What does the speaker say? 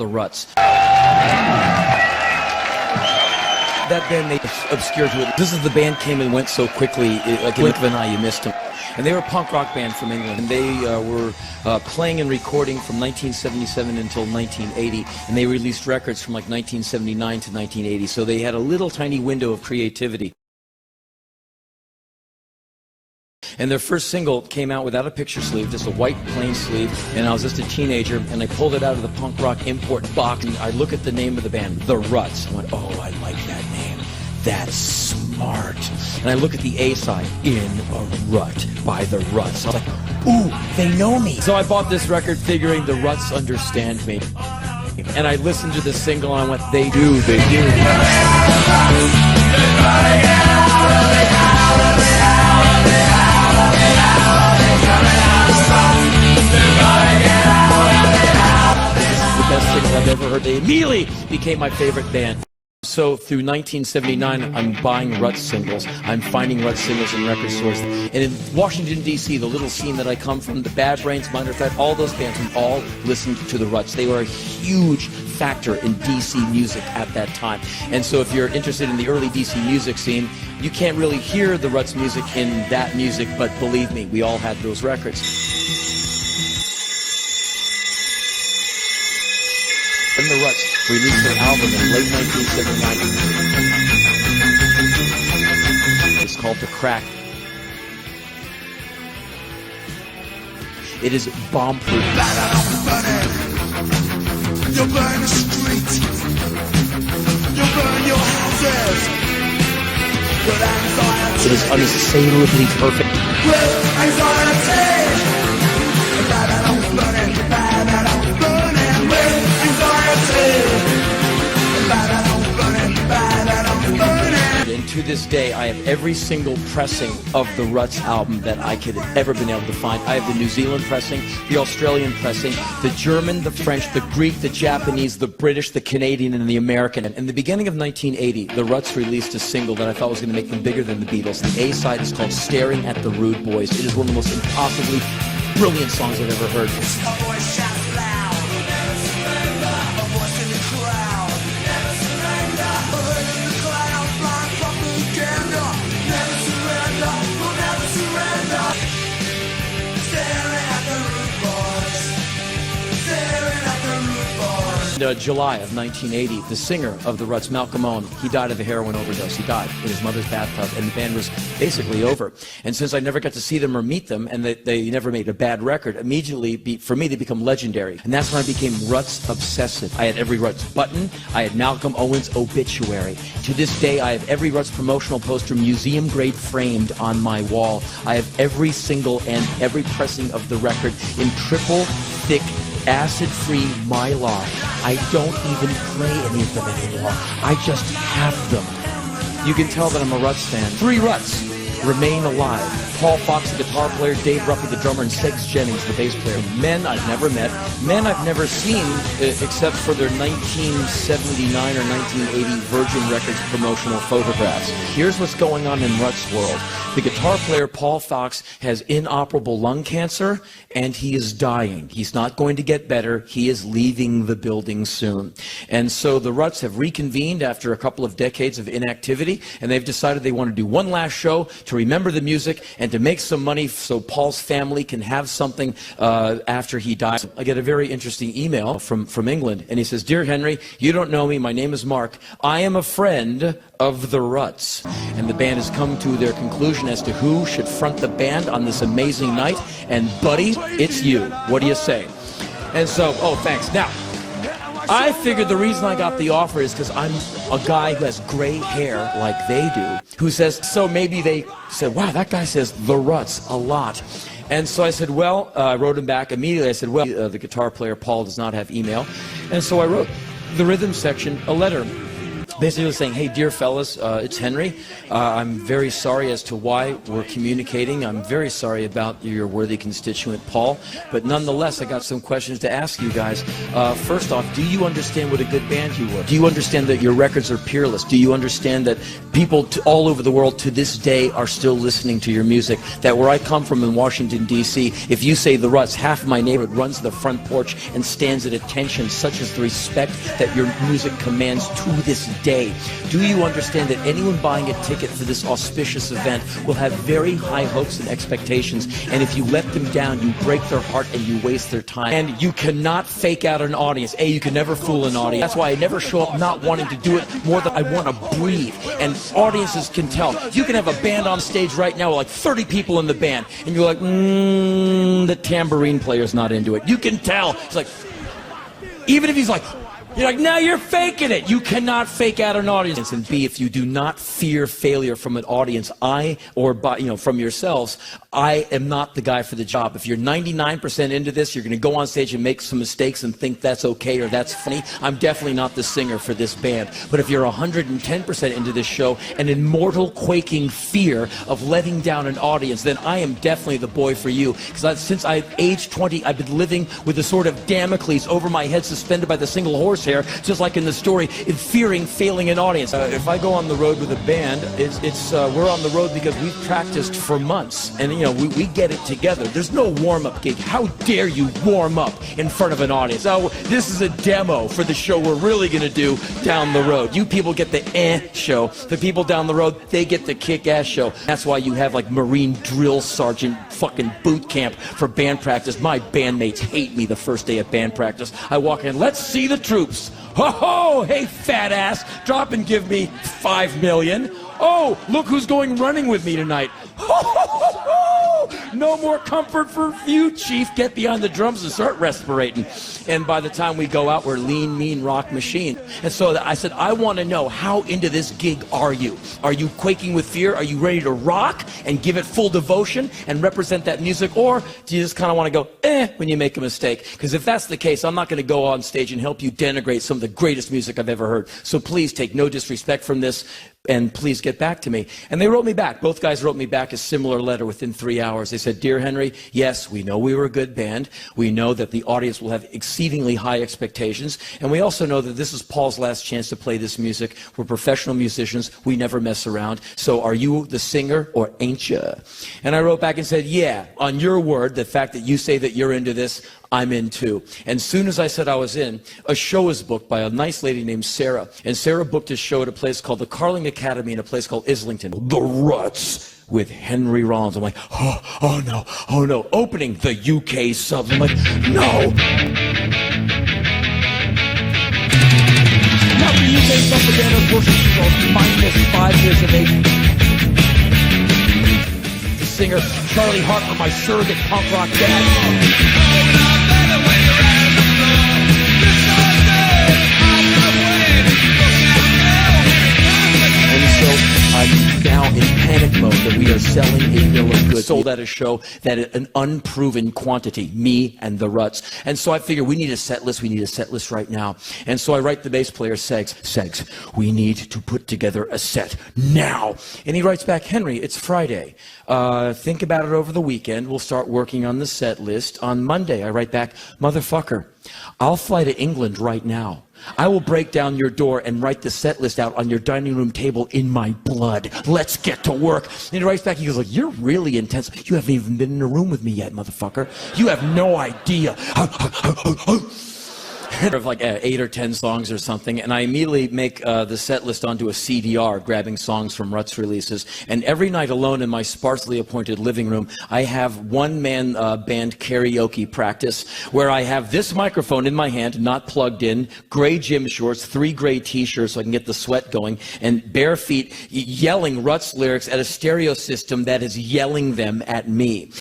the Ruts. That band, they obscured to it. This is the band came and went so quickly, like in Nick and I, you missed them. And they were a punk rock band from England. And they were playing and recording from 1977 until 1980. And they released records from like 1979 to 1980. So they had a little tiny window of creativity. And their first single came out without a picture sleeve, just a white plain sleeve, and I was just a teenager, and I pulled it out of the punk rock import box, and I look at the name of the band, The Ruts. I went, oh, I like that name. That's smart. And I look at the A-side, In a Rut by The Ruts. I was like, ooh, they know me. So I bought this record figuring The Ruts understand me. And I listened to the single, and I went, they do, they do. I've ever heard. They immediately became my favorite band. So through 1979, I'm buying Ruts singles. I'm finding Ruts singles in record stores. And in Washington, D.C., the little scene that I come from, the Bad Brains, Minor Threat, all those bands, we all listened to the Ruts. They were a huge factor in D.C. music at that time. And so if you're interested in the early D.C. music scene, you can't really hear the Ruts music in that music, but believe me, we all had those records. And the Ruts released their album in late 1979. It's called The Crack. It is bomb-proof. You burn the street. You burn your houses. With anxiety. It is unassailably perfect. With anxiety. And to this day, I have every single pressing of the Ruts album that I could have ever been able to find. I have the New Zealand pressing, the Australian pressing, the German, the French, the Greek, the Japanese, the British, the Canadian, and the American. And in the beginning of 1980, the Ruts released a single that I thought was going to make them bigger than the Beatles. The A-side is called Staring at the Rude Boys. It is one of the most impossibly brilliant songs I've ever heard. July of 1980, the singer of the Ruts, Malcolm Owen, he died of a heroin overdose. He died in his mother's bathtub, and the band was basically over. And since I never got to see them or meet them, and they never made a bad record, immediately, for me, they become legendary. And that's when I became Ruts obsessive. I had every Ruts button. I had Malcolm Owen's obituary. To this day, I have every Ruts promotional poster museum grade framed on my wall. I have every single and every pressing of the record in triple thick acid-free Mylar. I don't even play any of them anymore. I just have them. You can tell that I'm a Ruts fan. 3 Ruts remain alive. Paul Fox, the guitar player, Dave Ruffy, the drummer, and Segs Jennings, the bass player. Men I've never met. Men I've never seen except for their 1979 or 1980 Virgin Records promotional photographs. Here's what's going on in Ruts' world. The guitar player, Paul Fox, has inoperable lung cancer, and he is dying. He's not going to get better. He is leaving the building soon. And so the Ruts have reconvened after a couple of decades of inactivity, and they've decided they want to do one last show to remember the music and to make some money so Paul's family can have something after he dies. I get a very interesting email from England, and he says, "Dear Henry, you don't know me. My name is Mark. I am a friend of the Ruts." And the band has come to their conclusion as to who should front the band on this amazing night. And buddy, it's you. What do you say? And so, oh, thanks. Now, I figured the reason I got the offer is because I'm a guy who has gray hair like they do, who says, so maybe they said, wow, that guy says the Ruts a lot. And so I said, well, I wrote him back immediately. I said, well, the guitar player, Paul, does not have email. And so I wrote the rhythm section a letter. basically was saying, hey, dear fellas, it's Henry. I'm very sorry as to why we're communicating. I'm very sorry about your worthy constituent, Paul. But nonetheless, I got some questions to ask you guys. First off, do you understand what a good band you were? Do you understand that your records are peerless? Do you understand that people all over the world to this day are still listening to your music? That where I come from in Washington, D.C., if you say the Ruts, half of my neighborhood runs to the front porch and stands at attention, such as the respect that your music commands to this day. Do you understand that anyone buying a ticket for this auspicious event will have very high hopes and expectations, and if you let them down, you break their heart and you waste their time? And you cannot fake out an audience. You can never fool an audience. That's why I never show up not wanting to do it more than I want to breathe. And audiences can tell. You can have a band on stage right now with like 30 people in the band, and you're like, the tambourine player's not into it. You can tell. It's like, even if he's like, you're like, now you're faking it. You cannot fake out an audience. And B, if you do not fear failure from an audience, from yourselves, I am not the guy for the job. If you're 99% into this, you're going to go on stage and make some mistakes and think that's okay or that's funny. I'm definitely not the singer for this band. But if you're 110% into this show and in mortal quaking fear of letting down an audience, then I am definitely the boy for you. Because since I aged 20, I've been living with the sword of Damocles over my head, suspended by the single horse hair, just like in the story, in fearing failing an audience. If I go on the road with a band, we're on the road because we've practiced for months, and we get it together. There's no warm-up gig. How dare you warm up in front of an audience? Oh, this is a demo for the show we're really going to do down the road. You people get the show. The people down the road, they get the kick-ass show. That's why you have like Marine drill sergeant fucking boot camp for band practice. My bandmates hate me the first day of band practice. I walk in, let's see the troops. Ho ho! Hey, fat ass, drop and give me $5 million. Oh, look who's going running with me tonight. Ho ho ho ho! No more comfort for you, Chief. Get behind the drums and start respirating. And by the time we go out, we're lean, mean rock machine. And so I said, I want to know, how into this gig are you? Are you quaking with fear? Are you ready to rock and give it full devotion and represent that music? Or do you just kind of want to go, when you make a mistake? Because if that's the case, I'm not going to go on stage and help you denigrate some of the greatest music I've ever heard. So please take no disrespect from this, and please get back to me. And they wrote me back. Both guys wrote me back a similar letter within 3 hours. They said, Dear Henry, yes, we know we were a good band. We know that the audience will have exceedingly high expectations. And we also know that this is Paul's last chance to play this music. We're professional musicians. We never mess around. So are you the singer or ain't you? And I wrote back and said, yeah, on your word, the fact that you say that you're into this, I'm in too. And soon as I said I was in, a show was booked by a nice lady named Sarah. And Sarah booked a show at a place called the Carling Academy in a place called Islington. The Ruts with Henry Rollins. I'm like, oh no. Opening the UK subs. I'm like, no. Now the UK subs began to worship minus 5 years of age. The singer, Charlie Harper, my surrogate punk rock dad. I'm now in panic mode that we are selling a bill of goods. Sold at a show that is an unproven quantity, me and the Ruts. And so I figure we need a set list. We need a set list right now. And so I write the bass player, Segs, we need to put together a set now. And he writes back, Henry, it's Friday. Think about it over the weekend. We'll start working on the set list on Monday. I write back, motherfucker, I'll fly to England right now. I will break down your door and write the set list out on your dining room table in my blood. Let's get to work. And he writes back, he goes like, you're really intense. You haven't even been in a room with me yet, motherfucker. You have no idea. Of like 8 or 10 songs or something, and I immediately make the set list onto a CDR, grabbing songs from Ruts releases. And every night alone in my sparsely appointed living room, I have one-man band karaoke practice, where I have this microphone in my hand, not plugged in, gray gym shorts, 3 gray t-shirts so I can get the sweat going, and bare feet yelling Ruts lyrics at a stereo system that is yelling them at me.